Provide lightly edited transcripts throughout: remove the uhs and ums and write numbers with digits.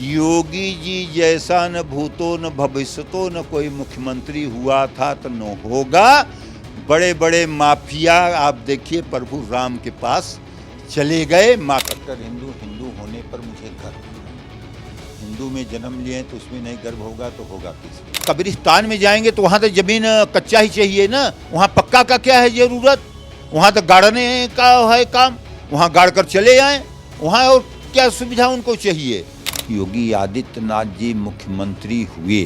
योगी जी जैसा न भूतो न भविष्यतो न कोई मुख्यमंत्री हुआ था तो न होगा। बड़े बड़े माफिया आप देखिए प्रभु राम के पास चले गए। माँ कट्टर हिंदू होने पर मुझे गर्व है। हिंदू में जन्म लिए तो उसमें नहीं गर्व होगा तो होगा किस। कब्रिस्तान में जाएंगे तो वहाँ तो जमीन कच्चा ही चाहिए ना, वहाँ पक्का का क्या है जरूरत। वहाँ तो गाड़ने का है काम, वहाँ गाड़ कर चले आए, वहाँ और क्या सुविधा उनको चाहिए। योगी आदित्यनाथ जी मुख्यमंत्री हुए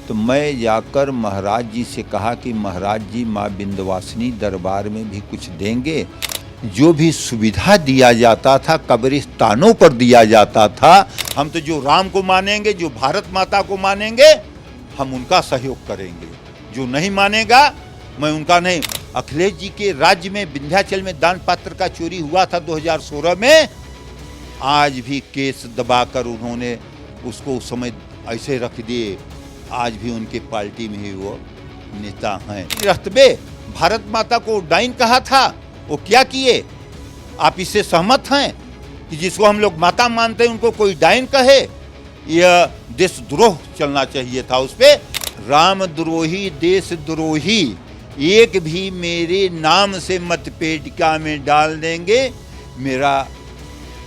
तो मैं जाकर महाराज जी से कहा कि महाराज जी माँ विंध्यवासिनी दरबार में भी कुछ देंगे। जो भी सुविधा दिया जाता था कब्रिस्तानों पर दिया जाता था। हम तो जो राम को मानेंगे, जो भारत माता को मानेंगे, हम उनका सहयोग करेंगे। जो नहीं मानेगा मैं उनका नहीं। अखिलेश जी के राज्य में विंध्याचल में दान पात्र का चोरी हुआ था 2016 में। आज भी केस दबाकर उन्होंने उसको उस समय ऐसे रख दिए। आज भी उनके पार्टी में ही वो नेता हैं। रख्तबे भारत माता को डाइन कहा था, वो क्या किए? आप इससे सहमत हैं कि जिसको हम लोग माता मानते हैं उनको कोई डाइन कहे? यह देशद्रोह चलना चाहिए था उस पे। रामद्रोही देशद्रोही एक भी मेरे नाम से मतपेटिका में डाल देंगे, मेरा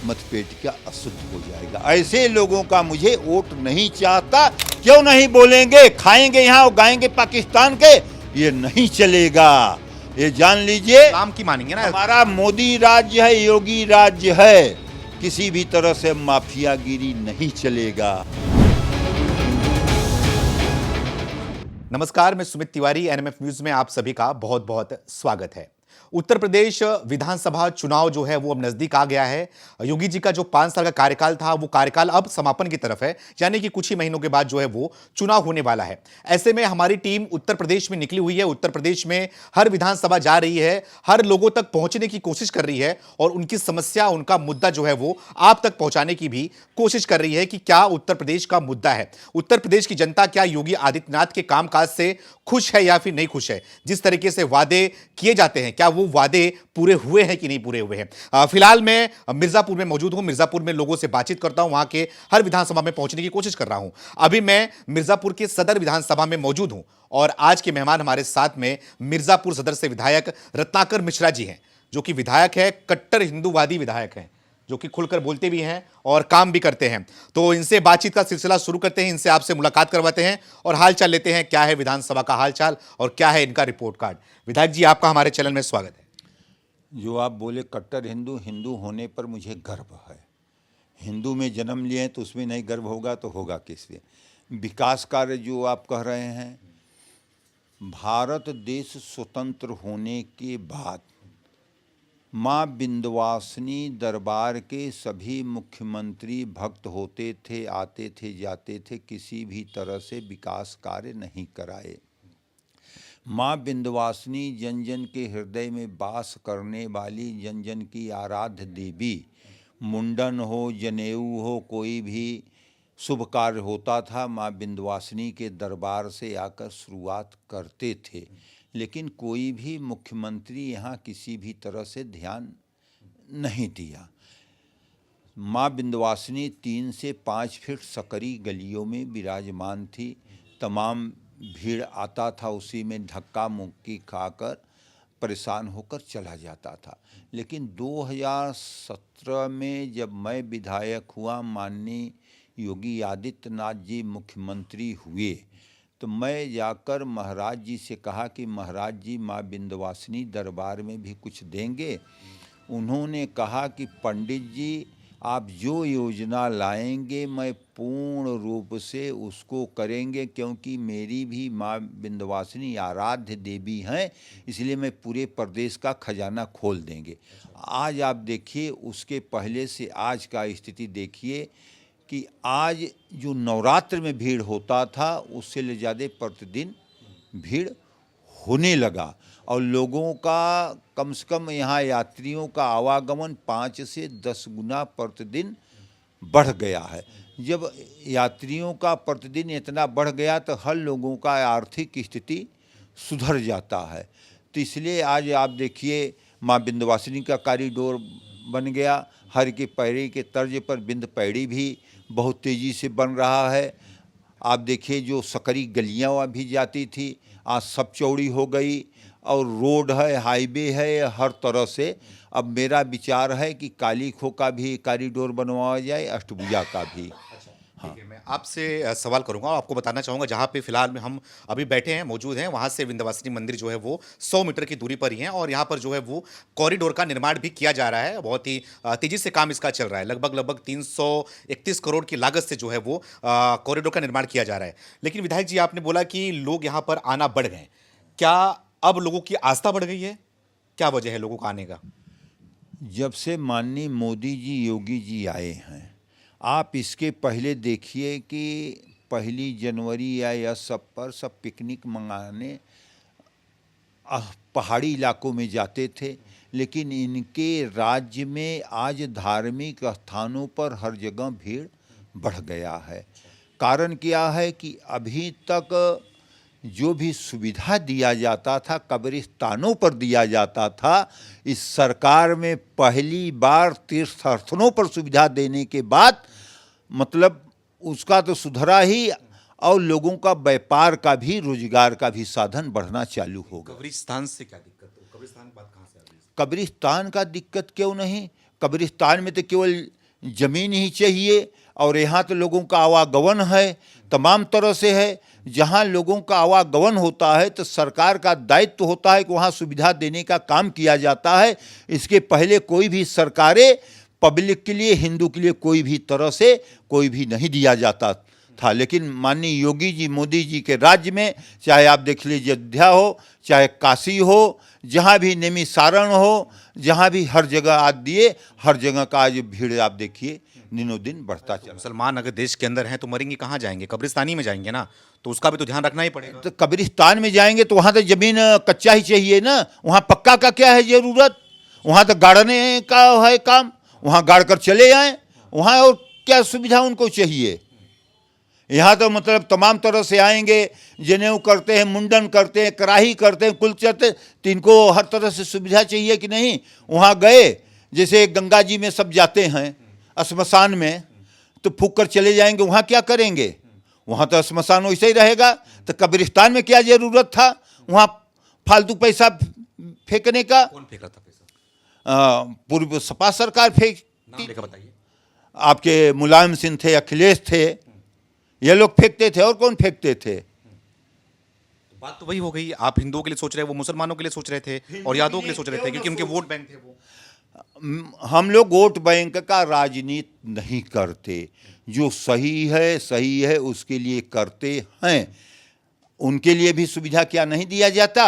मतपेटिका अशुद्ध हो जाएगा। ऐसे लोगों का मुझे वोट नहीं चाहता। क्यों नहीं बोलेंगे? खाएंगे यहाँ और गाएंगे पाकिस्तान के, ये नहीं चलेगा। ये जान लीजिए, नाम की मानेंगे ना। हमारा मोदी राज्य है, योगी राज्य है, किसी भी तरह से माफियागिरी नहीं चलेगा। नमस्कार, मैं सुमित तिवारी, एनएमएफ न्यूज में आप सभी का बहुत बहुत स्वागत है। उत्तर प्रदेश विधानसभा चुनाव जो है वो अब नजदीक आ गया है। योगी जी का जो 5 साल का कार्यकाल था वो कार्यकाल अब समापन की तरफ है, यानी कि कुछ ही महीनों के बाद जो है वो चुनाव होने वाला है। ऐसे में हमारी टीम उत्तर प्रदेश में निकली हुई है। उत्तर प्रदेश में हर विधानसभा जा रही है, हर लोगों तक पहुंचने की कोशिश कर रही है और उनकी समस्या, उनका मुद्दा जो है वो आप तक पहुंचाने की भी कोशिश कर रही है कि क्या उत्तर प्रदेश का मुद्दा है। उत्तर प्रदेश की जनता क्या योगी आदित्यनाथ के कामकाज से खुश है या फिर नहीं खुश है? जिस तरीके से वादे किए जाते हैं, क्या वो वादे पूरे हुए हैं कि नहीं पूरे हुए हैं? फिलहाल मैं मिर्जापुर में मौजूद हूं। मिर्जापुर में लोगों से बातचीत करता हूं, वहां के हर विधानसभा में पहुंचने की कोशिश कर रहा हूं। अभी मैं मिर्जापुर के सदर विधानसभा में मौजूद हूं और आज के मेहमान हमारे साथ में मिर्जापुर सदर से विधायक रत्नाकर मिश्रा जी हैं, जो कि विधायक है, कट्टर हिंदूवादी विधायक हैं, जो कि खुलकर बोलते भी हैं और काम भी करते हैं। तो इनसे बातचीत का सिलसिला शुरू करते हैं, इनसे आपसे मुलाकात करवाते हैं और हालचाल लेते हैं। क्या है विधानसभा का हालचाल और क्या है इनका रिपोर्ट कार्ड? विधायक जी, आपका हमारे चैनल में स्वागत है। जो आप बोले कट्टर हिंदू होने पर मुझे गर्व है। हिंदू में जन्म लिए तो उसमें नहीं गर्व होगा तो होगा किससे? विकास कार्य जो आप कह रहे हैं, भारत देश स्वतंत्र होने के बाद माँ विंध्यवासिनी दरबार के सभी मुख्यमंत्री भक्त होते थे, आते थे, जाते थे, किसी भी तरह से विकास कार्य नहीं कराए। माँ विंध्यवासिनी जन जन के हृदय में वास करने वाली, जन जन की आराध्य देवी। मुंडन हो, जनेऊ हो, कोई भी शुभ कार्य होता था माँ विंध्यवासिनी के दरबार से आकर शुरुआत करते थे। लेकिन कोई भी मुख्यमंत्री यहाँ किसी भी तरह से ध्यान नहीं दिया। माँ विंध्यवासिनी 3 से 5 फीट सकरी गलियों में विराजमान थी। तमाम भीड़ आता था, उसी में धक्का मुक्की खाकर परेशान होकर चला जाता था। लेकिन 2017 में जब मैं विधायक हुआ, माननीय योगी आदित्यनाथ जी मुख्यमंत्री हुए, तो मैं जाकर महाराज जी से कहा कि महाराज जी माँ विंध्यवासिनी दरबार में भी कुछ देंगे। उन्होंने कहा कि पंडित जी, आप जो योजना लाएंगे मैं पूर्ण रूप से उसको करेंगे, क्योंकि मेरी भी माँ विंध्यवासिनी आराध्य देवी हैं, इसलिए मैं पूरे प्रदेश का खजाना खोल देंगे। आज आप देखिए, उसके पहले से आज का स्थिति देखिए कि आज जो नवरात्र में भीड़ होता था उससे ले ज़्यादा प्रतिदिन भीड़ होने लगा और लोगों का कम से कम यहाँ यात्रियों का आवागमन 5 से 10 गुना प्रतिदिन बढ़ गया है। जब यात्रियों का प्रतिदिन इतना बढ़ गया तो हर लोगों का आर्थिक स्थिति सुधर जाता है। तो इसलिए आज आप देखिए माँ विंध्यवासिनी का कॉरिडोर बन गया। हर के पैड़ी के तर्ज पर बिंद पैड़ी भी बहुत तेज़ी से बन रहा है। आप देखिए जो सकरी गलियाँ अभी जाती थी आज सब चौड़ी हो गई, और रोड है, हाईवे है, हर तरह से। अब मेरा विचार है कि काली खो का भी कॉरिडोर बनवाया जाए, अष्टभुजा का भी। ठीक है, मैं आपसे सवाल करूंगा और आपको बताना चाहूंगा जहां पे फिलहाल में हम अभी बैठे हैं, मौजूद हैं, वहां से विंध्यवासिनी मंदिर जो है वो 100 मीटर की दूरी पर ही है और यहां पर जो है वो कॉरिडोर का निर्माण भी किया जा रहा है। बहुत ही तेजी से काम इसका चल रहा है। लगभग 331 करोड़ की लागत से जो है वो कॉरिडोर का निर्माण किया जा रहा है। लेकिन विधायक जी, आपने बोला कि लोग यहाँ पर आना बढ़ गए, क्या अब लोगों की आस्था बढ़ गई है? क्या वजह है लोगों का आने का? जब से माननीय मोदी जी, योगी जी आए हैं, आप इसके पहले देखिए कि 1 जनवरी या यह सब पर सब पिकनिक मंगाने पहाड़ी इलाकों में जाते थे, लेकिन इनके राज्य में आज धार्मिक स्थानों पर हर जगह भीड़ बढ़ गया है। कारण क्या है कि अभी तक जो भी सुविधा दिया जाता था कब्रिस्तानों पर दिया जाता था। इस सरकार में पहली बार तीर्थ स्थलों पर सुविधा देने के बाद मतलब उसका तो सुधरा ही, और लोगों का व्यापार का भी, रोजगार का भी साधन बढ़ना चालू हो गया। कब्रिस्तान से क्या दिक्कत है? कब्रिस्तान की बात कहाँ से आ रही है? कब्रिस्तान का दिक्कत क्यों नहीं? कब्रिस्तान में तो केवल ज़मीन ही चाहिए, और यहाँ तो लोगों का आवागमन है, तमाम तरह से है। जहाँ लोगों का आवागमन होता है तो सरकार का दायित्व होता है कि वहाँ सुविधा देने का काम किया जाता है। इसके पहले कोई भी सरकारें पब्लिक के लिए, हिंदू के लिए कोई भी तरह से कोई भी नहीं दिया जाता था। लेकिन माननीय योगी जी, मोदी जी के राज्य में, चाहे आप देख लीजिए अयोध्या हो, चाहे काशी हो, जहाँ भी नैमिषारण्य हो, जहाँ भी हर जगह आज दिए, हर जगह का आज भीड़ आप देखिए दिनों दिन बढ़ता चला। मुसलमान अगर देश के अंदर हैं तो मरेंगे कहाँ जाएंगे? कब्रिस्तानी में जाएंगे ना, तो उसका भी तो ध्यान रखना ही पड़ेगा। तो कब्रिस्तान में जाएंगे तो वहाँ तो ज़मीन कच्चा ही चाहिए ना, वहाँ पक्का का क्या है ज़रूरत? वहाँ तो गाड़ने का है काम, वहाँ गाड़ कर चले आएँ, वहाँ और क्या सुविधा उनको चाहिए? यहाँ तो मतलब तमाम तरह से आएंगे, जनेऊ करते हैं, मुंडन करते हैं, कराही करते हैं, कुल चलते, तो इनको हर तरह से सुविधा चाहिए कि नहीं? वहाँ गए, जैसे गंगा जी में सब जाते हैं श्मशान में, तो फूक कर चले जाएंगे, वहाँ क्या करेंगे? वहाँ तो श्मशान वैसे ही रहेगा। तो कब्रिस्तान में क्या ज़रूरत था वहाँ फालतू पैसा फेंकने का? कौन फेंक रहा था पैसा? पूर्व सपा सरकार फेंक, नाम लेकर बताइए। आपके मुलायम सिंह थे, अखिलेश थे, ये लोग फेंकते थे। और कौन फेंकते थे? बात तो वही हो गई, आप हिंदुओं के लिए सोच रहे हैं, वो मुसलमानों के लिए सोच रहे थे और यादवों के लिए सोच रहे थे, क्योंकि उनके वोट बैंक थे वो। हम लोग वोट बैंक का राजनीति नहीं करते। जो सही है उसके लिए करते हैं। उनके लिए भी सुविधा क्या नहीं दिया जाता?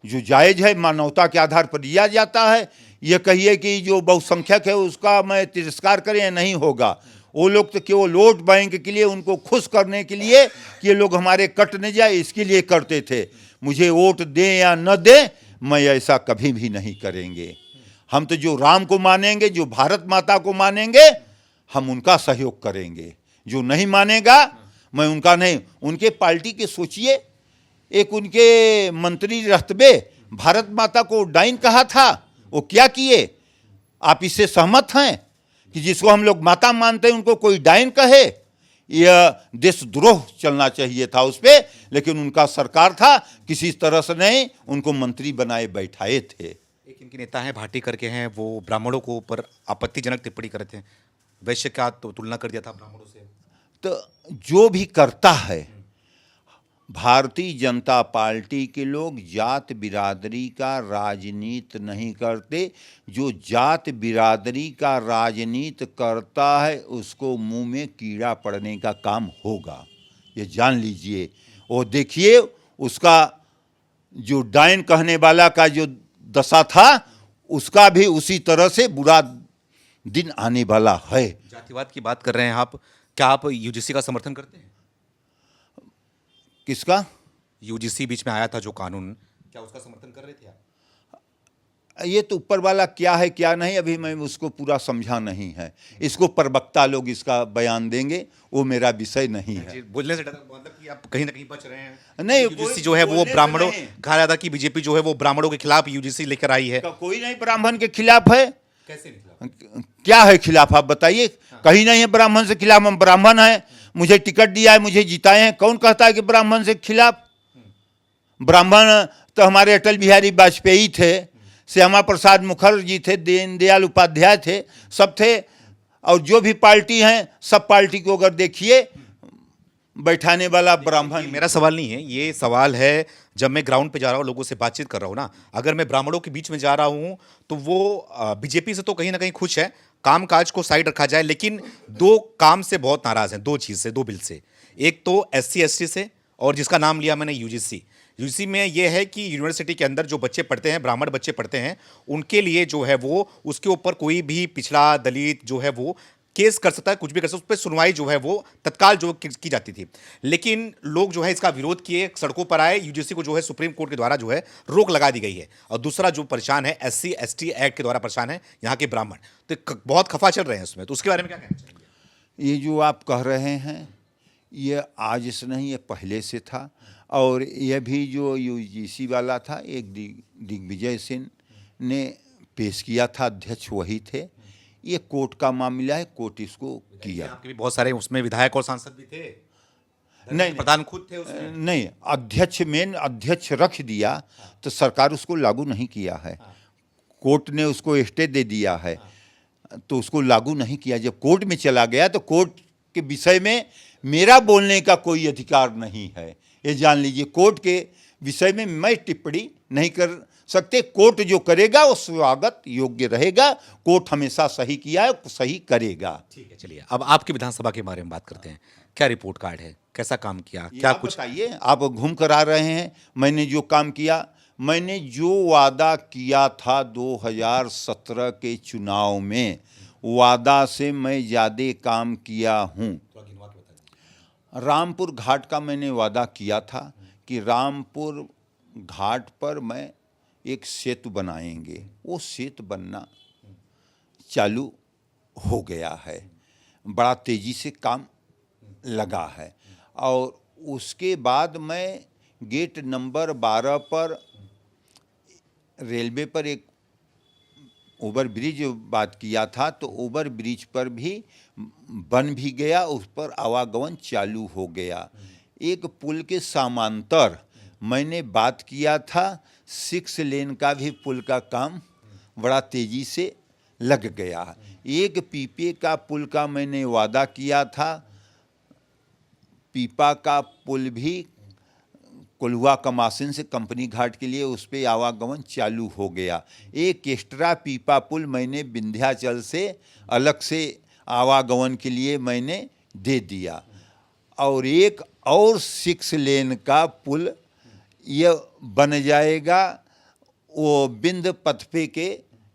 जो जायज़ है मानवता के आधार पर दिया जाता है। ये कहिए कि जो बहुसंख्यक है उसका मैं तिरस्कार करें, या नहीं होगा। वो लोग तो केवल वोट बैंक के लिए, उनको खुश करने के लिए कि ये लोग हमारे कट न जाए, इसके लिए करते थे। मुझे वोट दें या न दें, मैं ऐसा कभी भी नहीं करेंगे। हम तो जो राम को मानेंगे, जो भारत माता को मानेंगे, हम उनका सहयोग करेंगे। जो नहीं मानेगा, मैं उनका नहीं। उनके पार्टी के सोचिए, एक उनके मंत्री रहते भारत माता को डाइन कहा था, वो क्या किए? आप इससे सहमत हैं कि जिसको हम लोग माता मानते हैं उनको कोई डाइन कहे? यह देशद्रोह चलना चाहिए था उस पर, लेकिन उनका सरकार था, किसी तरह से नहीं, उनको मंत्री बनाए बैठाए थे। एक इनके नेता हैं, भाटी करके हैं, वो ब्राह्मणों को ऊपर आपत्तिजनक टिप्पणी कर रहे थे, वैश्य का तो तुलना कर दिया था ब्राह्मणों से। तो जो भी करता है, भारतीय जनता पार्टी के लोग जात बिरादरी का राजनीति नहीं करते। जो जात बिरादरी का राजनीति करता है उसको मुंह में कीड़ा पड़ने का काम होगा, ये जान लीजिए। और देखिए उसका जो डायन कहने वाला का जो दशा था, उसका भी उसी तरह से बुरा दिन आने वाला है। जातिवाद की बात कर रहे हैं आप, क्या आप यूजीसी का समर्थन करते हैं? किसका? यूजीसी बीच में आया था जो कानून, क्या उसका समर्थन कर रहे थे आप? ये तो ऊपर वाला क्या है क्या नहीं, अभी मैं उसको पूरा समझा नहीं है। इसको प्रवक्ता लोग इसका बयान देंगे, वो मेरा विषय नहीं है। बोलने से मतलब कि आप कहीं ना कहीं बच रहे हैं। नहीं, यूजीसी जो है वो ब्राह्मणों, कहा जाता कि बीजेपी जो है वो ब्राह्मणों के खिलाफ यूजीसी लेकर आई है। कोई नहीं ब्राह्मण के खिलाफ है। कैसे निकला? क्या है खिलाफ, आप बताइए। कहीं नहीं है ब्राह्मण से खिलाफ, हम ब्राह्मण हैं, मुझे टिकट दिया है, मुझे जिताए हैं, कौन कहता है कि ब्राह्मण से खिलाफ? ब्राह्मण तो हमारे अटल बिहारी वाजपेयी थे, श्यामा प्रसाद मुखर्जी थे, दीनदयाल उपाध्याय थे, सब थे। और जो भी पार्टी हैं, सब पार्टी को अगर देखिए, बैठाने वाला ब्राह्मण। मेरा सवाल नहीं है, ये सवाल है जब मैं ग्राउंड पे जा रहा हूँ, लोगों से बातचीत कर रहा हूँ ना, अगर मैं ब्राह्मणों के बीच में जा रहा हूँ तो वो बीजेपी से तो कहीं ना कहीं खुश है, काम काज को साइड रखा जाए, लेकिन दो काम से बहुत नाराज हैं, दो चीज से, दो बिल से। एक तो SC ST से, और जिसका नाम लिया मैंने यूजीसी में यह है कि यूनिवर्सिटी के अंदर जो बच्चे पढ़ते हैं, ब्राह्मण बच्चे पढ़ते हैं, उनके लिए जो है वो उसके ऊपर कोई भी पिछड़ा दलित जो है वो केस कर सकता है, कुछ भी कर सकता है, उस पर सुनवाई जो है वो तत्काल जो की जाती थी। लेकिन लोग जो है इसका विरोध किए, सड़कों पर आए, यूजीसी को जो है सुप्रीम कोर्ट के द्वारा जो है रोक लगा दी गई है। और दूसरा जो परेशान है, SC ST एक्ट के द्वारा परेशान है यहाँ के ब्राह्मण, तो बहुत खफा चल रहे हैं उसमें, तो उसके बारे में क्या कहना चाहिए? ये जो आप कह रहे हैं, ये आज से नहीं, ये पहले से था। और यह भी जो यूजीसी वाला था, एक दिग्विजय सिंह ने पेश किया था, अध्यक्ष वही थे। ये कोर्ट का मामला है, कोर्ट इसको किया। आपके भी बहुत सारे उसमें विधायक और सांसद भी थे, नहीं, प्रधान खुद थे उसमें। नहीं, अध्यक्ष रख दिया तो सरकार उसको लागू नहीं किया है। कोर्ट ने उसको स्टे दे दिया है, तो उसको लागू नहीं किया। जब कोर्ट में चला गया तो कोर्ट के विषय में मेरा बोलने का कोई अधिकार नहीं है, ये जान लीजिए। कोर्ट के विषय में मैं टिप्पणी नहीं कर सकते। कोर्ट जो करेगा वो स्वागत योग्य रहेगा। कोर्ट हमेशा सही किया है, सही करेगा। ठीक है, चलिए अब आपकी विधानसभा के बारे में बात करते हैं। क्या रिपोर्ट कार्ड है, कैसा काम किया, क्या आप कुछ बताइए। आप घूम कर आ रहे हैं। मैंने जो काम किया, मैंने जो वादा किया था 2017 के चुनाव में, वादा से मैं ज़्यादा काम किया हूँ। रामपुर घाट का मैंने वादा किया था कि रामपुर घाट पर मैं एक सेतु बनाएंगे। वो सेतु बनना चालू हो गया है, बड़ा तेज़ी से काम लगा है। और उसके बाद मैं गेट नंबर 12 पर रेलवे पर एक ओवर ब्रिज बात किया था, तो ओवर ब्रिज पर भी बन भी गया, उस पर आवागमन चालू हो गया। एक पुल के समांतर मैंने बात किया था, 6 लेन का भी पुल का काम बड़ा तेज़ी से लग गया। एक पीपे का पुल का मैंने वादा किया था, पीपा का पुल भी कोल्हुआ कमासिन से कंपनी घाट के लिए उस पर आवागमन चालू हो गया। एक एक्स्ट्रा पीपा पुल मैंने विंध्याचल से अलग से आवागमन के लिए मैंने दे दिया। और एक और 6 लेन का पुल ये बन जाएगा, वो बिंद पथपे के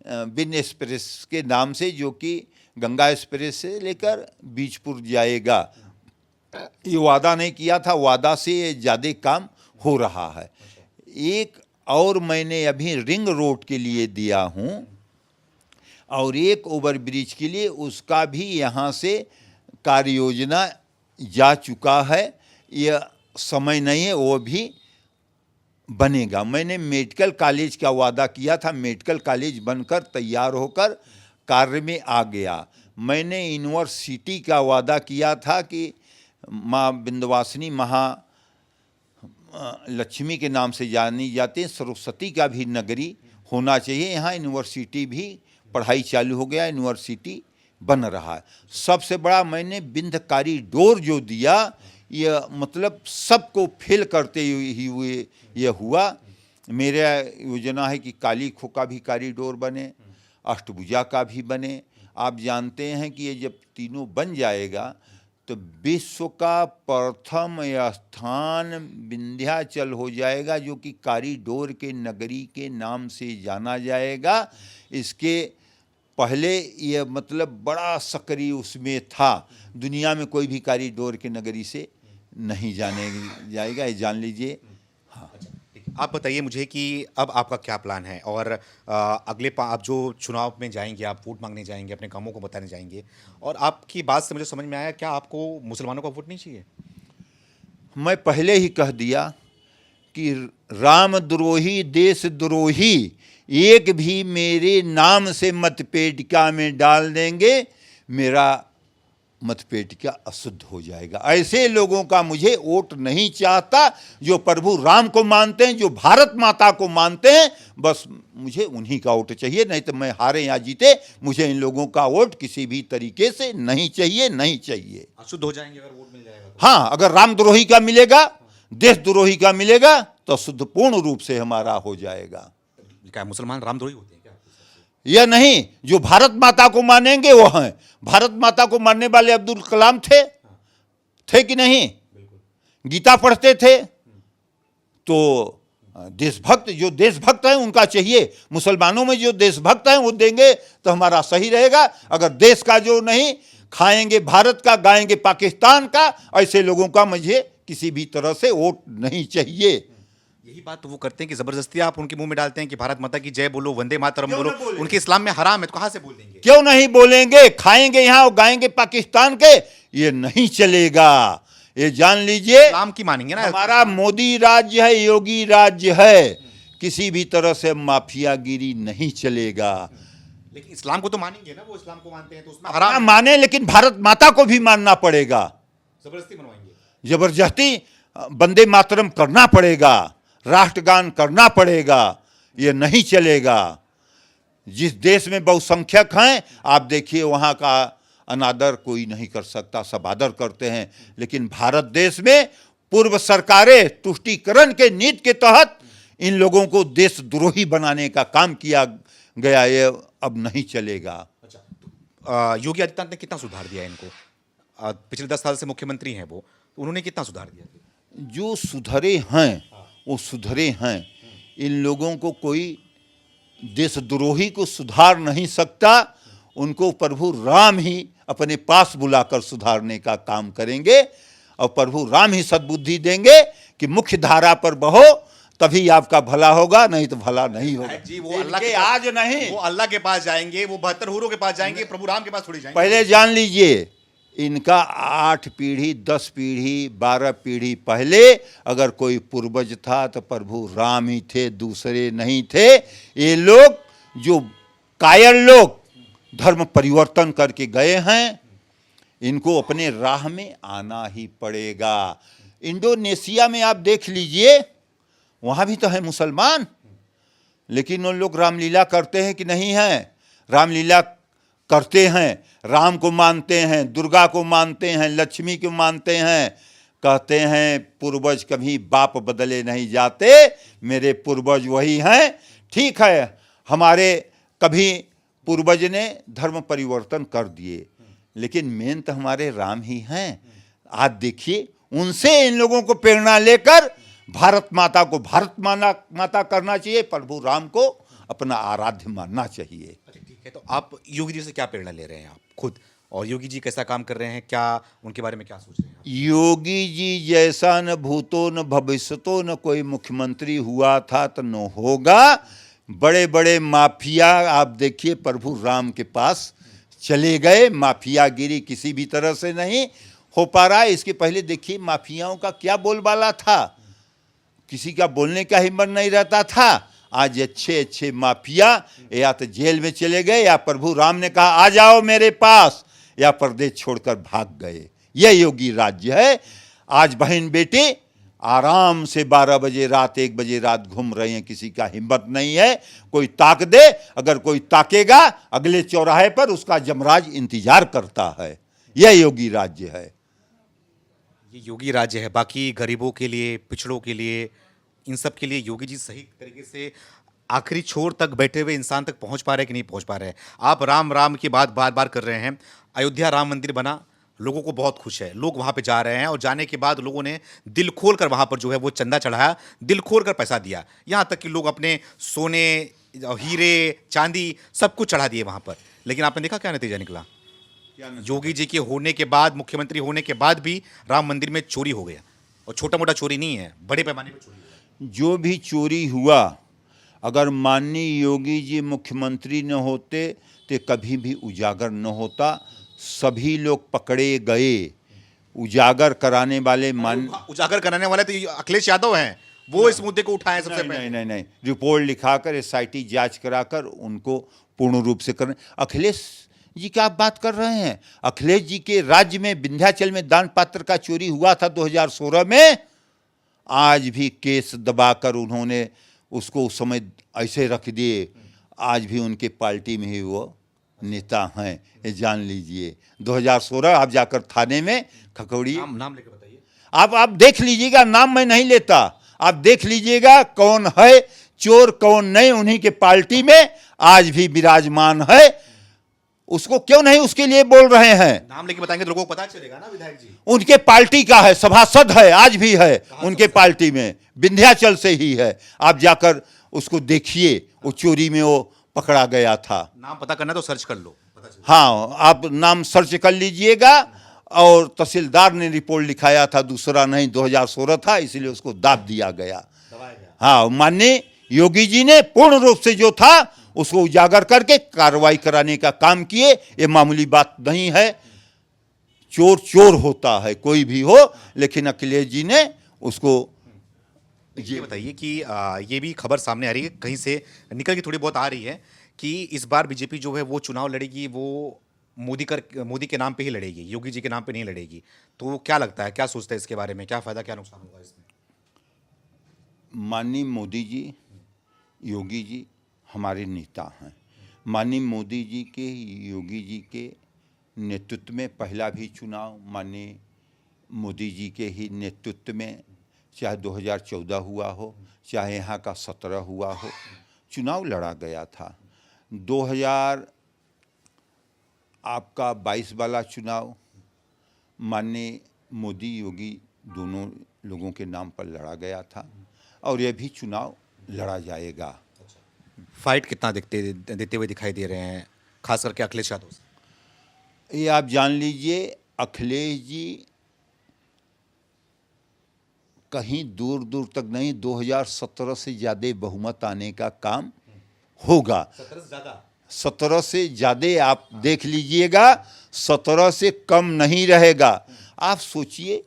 बिंद एक्सप्रेस के नाम से, जो कि गंगा एक्सप्रेस से लेकर बीजपुर जाएगा। ये वादा नहीं किया था, वादा से ज़्यादा काम हो रहा है। एक और मैंने अभी रिंग रोड के लिए दिया हूँ, और एक ओवर ब्रिज के लिए, उसका भी यहाँ से कार्य योजना जा चुका है। यह समय नहीं है, वो भी बनेगा। मैंने मेडिकल कॉलेज का वादा किया था, मेडिकल कॉलेज बनकर तैयार होकर कार्य में आ गया। मैंने यूनिवर्सिटी का वादा किया था कि माँ विंध्यवासिनी लक्ष्मी के नाम से जानी जाती है, सरस्वती का भी नगरी होना चाहिए। यहाँ यूनिवर्सिटी भी पढ़ाई चालू हो गया, यूनिवर्सिटी बन रहा है। सबसे बड़ा मैंने विंध्य कॉरिडोर जो दिया, यह मतलब सबको फेल करते हुए यह हुआ। मेरा योजना है कि काली खो का भी कॉरिडोर बने, अष्टभुजा का भी बने। आप जानते हैं कि ये जब तीनों बन जाएगा तो विश्व का प्रथम स्थान विंध्याचल हो जाएगा, जो कि कॉरिडोर के नगरी के नाम से जाना जाएगा। इसके पहले ये मतलब बड़ा सक्रिय उसमें था, दुनिया में कोई भी कॉरिडोर के नगरी से नहीं जाने जाएगा, ये जान लीजिए। हाँ, आप बताइए मुझे कि अब आपका क्या प्लान है, और अगले आप जो चुनाव में जाएंगे, आप वोट मांगने जाएंगे, अपने कामों को बताने जाएंगे, और आपकी बात से मुझे समझ में आया, क्या आपको मुसलमानों का वोट नहीं चाहिए? मैं पहले ही कह दिया कि रामद्रोही देशद्रोही एक भी मेरे नाम से मतपेटिका में डाल देंगे, मेरा मतपेटिका अशुद्ध हो जाएगा। ऐसे लोगों का मुझे वोट नहीं चाहता, जो प्रभु राम को मानते हैं, जो भारत माता को मानते हैं, बस मुझे उन्हीं का वोट चाहिए। नहीं तो मैं हारे या जीते, मुझे इन लोगों का वोट किसी भी तरीके से नहीं चाहिए, नहीं चाहिए। अशुद्ध हो जाएंगे अगर वोट मिल जाएगा तो। हाँ, अगर रामद्रोही का मिलेगा, देशद्रोही का मिलेगा, तो शुद्ध पूर्ण रूप से हमारा हो जाएगा। क्या मुसलमान रामद्रोही होते हैं क्या? यह नहीं, जो भारत माता को मानेंगे वो हैं। भारत माता को मानने वाले अब्दुल कलाम थे कि नहीं? गीता पढ़ते थे। तो देशभक्त, जो देशभक्त हैं उनका चाहिए। मुसलमानों में जो देशभक्त हैं वो देंगे तो हमारा सही रहेगा। अगर देश का जो नहीं, खाएंगे भारत का, गाएंगे पाकिस्तान का, ऐसे लोगों का मुझे किसी भी तरह से वोट नहीं चाहिए। यही बात तो वो करते हैं कि जबरदस्ती आप उनके मुंह में डालते हैं कि भारत माता की जय बोलो, वंदे मातरम क्यों बोलो। ना बोले? उनके इस्लाम में हराम है तो कहां से बोल देंगे? क्यों नहीं बोलेंगे? खाएंगे यहाँ और गाएंगे पाकिस्तान के, ये नहीं चलेगा। ये जान लीजिए, इस्लाम की मानेंगे ना। हमारा मोदी राज्य है, योगी राज्य है, किसी भी तरह से माफियागिरी नहीं चलेगा। लेकिन इस्लाम को तो मानेंगे ना, वो इस्लाम को मानते हैं तो उसमें अपना हराम माने, लेकिन भारत माता को भी मानना पड़ेगा। जबरदस्ती मनवाएंगे। जबरदस्ती वंदे मातरम करना पड़ेगा, राष्ट्रगान करना पड़ेगा, ये नहीं चलेगा। जिस देश में बहुसंख्यक हैं, आप देखिए वहाँ का अनादर कोई नहीं कर सकता, सब आदर करते हैं। लेकिन भारत देश में पूर्व सरकारें तुष्टीकरण के नीति के तहत इन लोगों को देशद्रोही बनाने का काम किया गया, ये अब नहीं चलेगा। अच्छा, योगी आदित्यनाथ ने कितना सुधार दिया इनको? पिछले 10 साल से मुख्यमंत्री हैं वो, तो उन्होंने कितना सुधार दिया? जो सुधरे हैं वो सुधरे हैं। इन लोगों को कोई देशद्रोही को सुधार नहीं सकता। उनको प्रभु राम ही अपने पास बुलाकर सुधारने का काम करेंगे, और प्रभु राम ही सद्बुद्धि देंगे कि मुख्य धारा पर बहो, तभी आपका भला होगा, नहीं तो भला नहीं होगा। जी, वो अल्लाह के के आज नहीं, वो अल्लाह के पास जाएंगे, वो 72 हूरों के पास जाएंगे, प्रभु राम के पास थोड़ी जाएंगे। पहले जान लीजिए, इनका 8 पीढ़ी, 10 पीढ़ी, 12 पीढ़ी पहले अगर कोई पूर्वज था तो प्रभु राम ही थे, दूसरे नहीं थे। ये लोग जो कायर लोग धर्म परिवर्तन करके गए हैं, इनको अपने राह में आना ही पड़ेगा। इंडोनेशिया में आप देख लीजिए, वहाँ भी तो है मुसलमान, लेकिन उन लोग रामलीला करते हैं कि नहीं है? रामलीला करते हैं, राम को मानते हैं, दुर्गा को मानते हैं, लक्ष्मी को मानते हैं। कहते हैं पूर्वज कभी बाप बदले नहीं जाते, मेरे पूर्वज वही हैं। ठीक है, हमारे कभी पूर्वज ने धर्म परिवर्तन कर दिए, लेकिन मेन तो हमारे राम ही हैं। आज देखिए, उनसे इन लोगों को प्रेरणा लेकर भारत माता को भारत माता करना चाहिए, प्रभु राम को अपना आराध्य मानना चाहिए। ठीक है, तो आप योगी जी से क्या प्रेरणा ले रहे हैं आप खुद, और योगी जी कैसा काम कर रहे हैं, क्या उनके बारे में क्या सोच रहे हैं? योगी जी जैसा न भूतो न भविष्यतो न कोई मुख्यमंत्री हुआ था तो न होगा। बड़े बड़े माफिया आप देखिए प्रभु राम के पास चले गए। माफियागिरी किसी भी तरह से नहीं हो पा रहा है। इसके पहले देखिए माफियाओं का क्या बोलबाला था, किसी का बोलने का हिम्मत नहीं रहता था। आज अच्छे अच्छे माफिया या तो जेल में चले गए, या प्रभु राम ने कहा आ जाओ मेरे पास, या प्रदेश छोड़कर भाग गए। यह योगी राज्य है। आज बहन बेटे आराम से 12 बजे रात, 1 बजे रात घूम रहे हैं, किसी का हिम्मत नहीं है कोई ताक दे। अगर कोई ताकेगा, अगले चौराहे पर उसका जमराज इंतजार करता है। यह योगी राज्य है। ये योगी राज्य है। बाकी गरीबों के लिए, पिछड़ों के लिए, इन सब के लिए योगी जी सही तरीके से आखिरी छोर तक बैठे हुए इंसान तक पहुंच पा रहे हैं कि नहीं पहुंच पा रहे हैं? आप राम राम की बात बार बार कर रहे हैं। अयोध्या राम मंदिर बना, लोगों को बहुत खुश है, लोग वहां पे जा रहे हैं, और जाने के बाद लोगों ने दिल खोल कर वहां पर जो है वो चंदा चढ़ाया, दिल खोल कर पैसा दिया। यहां तक कि लोग अपने सोने, हीरे, चांदी सब कुछ चढ़ा दिए वहां पर। लेकिन आपने देखा क्या नतीजा निकला? योगी जी के होने के बाद, मुख्यमंत्री होने के बाद भी राम मंदिर में चोरी हो गया, और छोटा मोटा चोरी नहीं है, बड़े पैमाने पर चोरी हुआ। जो भी चोरी हुआ, अगर माननीय योगी जी मुख्यमंत्री न होते तो कभी भी उजागर न होता। सभी लोग पकड़े गए। उजागर कराने वाले उजागर कराने वाले तो अखिलेश यादव हैं, वो इस मुद्दे को उठाए सबसे नहीं, पहले। नहीं नहीं नहीं, रिपोर्ट लिखाकर एसआईटी जांच कराकर उनको पूर्ण रूप से करने। अखिलेश जी की आप बात कर रहे हैं, अखिलेश जी के राज्य में विंध्याचल में दान पात्र का चोरी हुआ था 2016 में, आज भी केस दबाकर उन्होंने उसको उस समय ऐसे रख दिए, आज भी उनके पार्टी में ही वो नेता हैं, ये जान लीजिए। 2016 आप जाकर थाने में खखौड़ी, नाम लेके बताइए। आप देख लीजिएगा, नाम मैं नहीं लेता, आप देख लीजिएगा कौन है चोर कौन नहीं, उन्हीं के पार्टी में आज भी विराजमान है। उसको क्यों नहीं उसके लिए बोल रहे हैं? नाम लेके बताएंगे तो लोगों को पता चलेगा ना विधायक जी। उनके पार्टी का है, सभासद है, आज भी है उनके पार्टी में, विंध्याचल से ही है। आप जाकर उसको देखिए, वो चोरी में वो पकड़ा गया था। नाम पता करना तो सर्च कर लो, पता चलेगा। हाँ, आप नाम सर्च कर लीजिएगा। और तहसीलदार ने रिपोर्ट लिखाया था, दूसरा नहीं, 2016 था, इसलिए उसको दाब दिया गया। हाँ, माननीय योगी जी ने पूर्ण रूप से जो था उसको उजागर करके कार्रवाई कराने का काम किए। ये मामूली बात नहीं है, चोर चोर होता है कोई भी हो, लेकिन अखिलेश जी ने उसको। ये बताइए कि ये भी खबर सामने आ रही है, कहीं से निकल के थोड़ी बहुत आ रही है कि इस बार बीजेपी जो है वो चुनाव लड़ेगी, वो मोदी के नाम पे ही लड़ेगी, योगी जी के नाम पे नहीं लड़ेगी। तो क्या लगता है, क्या सोचते हैं इसके बारे में, क्या फायदा क्या नुकसान होगा इसमें? माननीय मोदी जी, योगी जी हमारे नेता हैं। माननीय मोदी जी के, योगी जी के नेतृत्व में पहला भी चुनाव माननीय मोदी जी के ही नेतृत्व में, चाहे 2014 हुआ हो, चाहे यहाँ का 17 हुआ हो, चुनाव लड़ा गया था। 2022 वाला चुनाव माननीय मोदी योगी दोनों लोगों के नाम पर लड़ा गया था, और यह भी चुनाव लड़ा जाएगा। फाइट कितना देते हुए दिखाई दे रहे हैं, खास करके अखिलेश यादव से? ये आप जान लीजिए, अखिलेश जी कहीं दूर दूर तक नहीं, 2017 से ज़्यादा बहुमत आने का काम होगा। 17 से ज़्यादा आप देख लीजिएगा, 17 से कम नहीं रहेगा। आप सोचिए,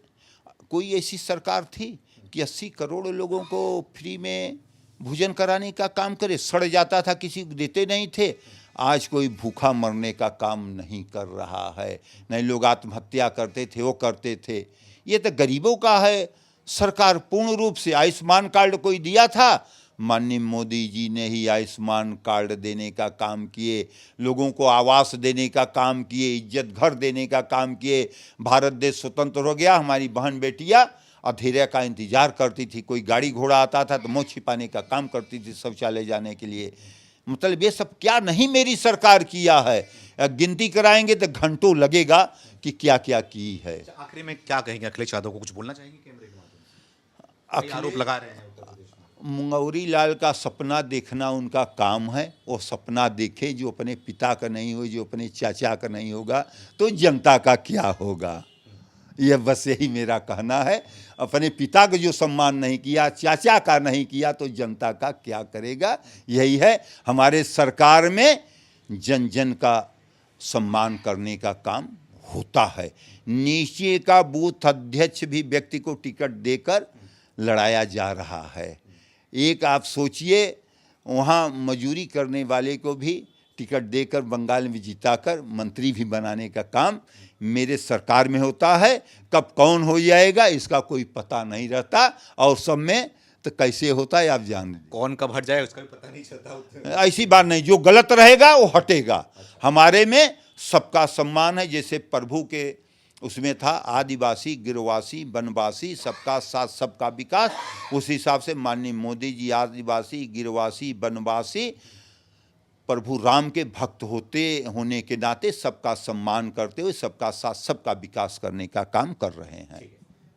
कोई ऐसी सरकार थी कि 80 करोड़ लोगों को फ्री में भोजन कराने का काम करे? सड़ जाता था, किसी को देते नहीं थे। आज कोई भूखा मरने का काम नहीं कर रहा है, नहीं लोग आत्महत्या करते थे, वो करते थे। ये तो गरीबों का है। सरकार पूर्ण रूप से आयुष्मान कार्ड कोई दिया था? माननीय मोदी जी ने ही आयुष्मान कार्ड देने का काम किए, लोगों को आवास देने का काम किए, इज्जत घर देने का काम किए। भारत देश स्वतंत्र हो गया, हमारी बहन बेटियां अंधेरे का इंतजार करती थी, कोई गाड़ी घोड़ा आता था तो मुँह छिपाने का काम करती थी शौचालय जाने के लिए। मतलब ये सब क्या नहीं मेरी सरकार किया है। गिनती कराएंगे तो घंटों लगेगा कि क्या क्या की है। आखिरी में क्या कहेंगे, अखिलेश यादव को कुछ बोलना चाहेंगे कैमरे के माध्यम से? आरोप लगा रहे हैं उत्तर प्रदेश में। मुंगौरी लाल का सपना देखना उनका काम है, वो सपना देखे, जो अपने पिता का नहीं हो, जो अपने चाचा का नहीं होगा, तो जनता का क्या होगा। यह बस यही मेरा कहना है। अपने पिता का जो सम्मान नहीं किया, चाचा का नहीं किया, तो जनता का क्या करेगा। यही है हमारे सरकार में, जन जन का सम्मान करने का काम होता है। नीचे का बूथ अध्यक्ष भी व्यक्ति को टिकट देकर लड़ाया जा रहा है। एक आप सोचिए, वहाँ मजूरी करने वाले को भी टिकट देकर बंगाल में जिताकर मंत्री भी बनाने का काम मेरे सरकार में होता है। कब कौन हो जाएगा इसका कोई पता नहीं रहता, और सब में तो कैसे होता है आप जान। कौन कब हट जाए उसका भी पता नहीं चलता। ऐसी बात नहीं, जो गलत रहेगा वो हटेगा। हमारे में सबका सम्मान है। जैसे प्रभु के उसमें था, आदिवासी गिरवासी वनवासी सबका साथ सबका विकास, उस हिसाब से माननीय मोदी जी आदिवासी गिरवासी वनवासी प्रभु राम के भक्त होने के नाते सबका सम्मान करते हुए सबका साथ सबका विकास करने का काम कर रहे हैं।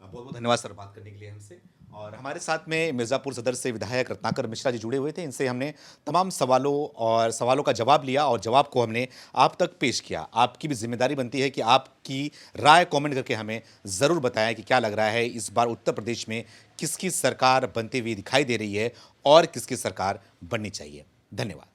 बहुत बहुत धन्यवाद सर बात करने के लिए हमसे। और हमारे साथ में मिर्ज़ापुर सदर से विधायक रत्नाकर मिश्रा जी जुड़े हुए थे। इनसे हमने तमाम सवालों का जवाब लिया और जवाब को हमने आप तक पेश किया। आपकी भी जिम्मेदारी बनती है कि आपकी राय कमेंट करके हमें ज़रूर बताएं कि क्या लग रहा है इस बार उत्तर प्रदेश में किसकी सरकार बनती हुई दिखाई दे रही है और किसकी सरकार बननी चाहिए। धन्यवाद।